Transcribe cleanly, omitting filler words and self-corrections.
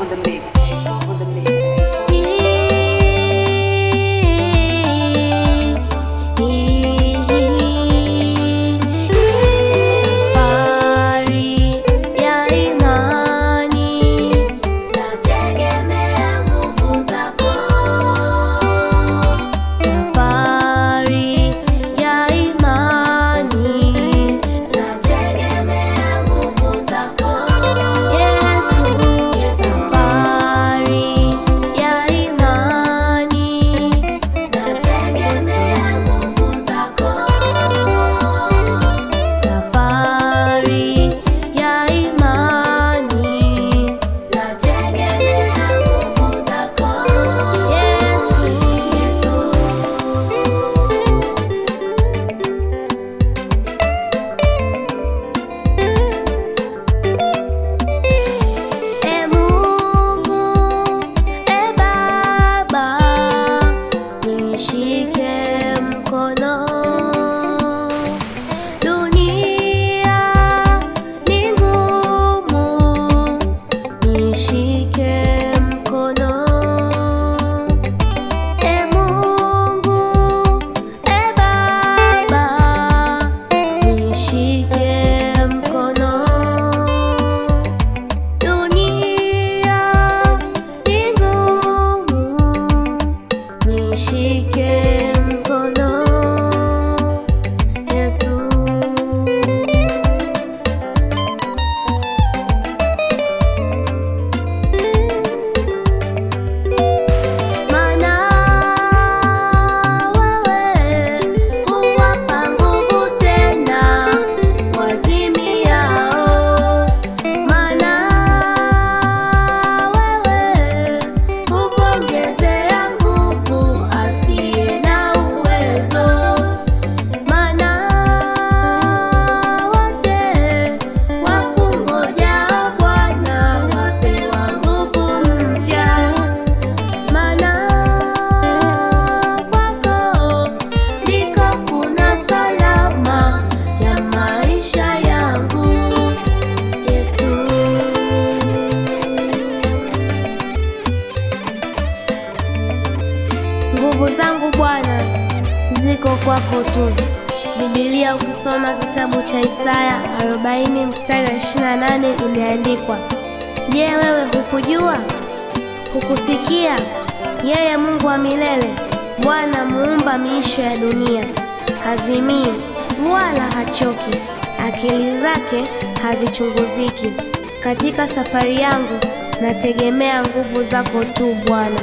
on the mix. Nguvu zangu Bwana ziko kwako tu. Biblia ukisoma kitabu cha Isaya 40 mstari wa 28 imeandikwa, je, wewe hukujua? Hukusikia? Yeye Mungu wa milele, Bwana muumba miisho ya dunia, hazimii wala hachoki, akili zake hazichunguziki. Katika safari yangu nategemea nguvu zako tu Bwana.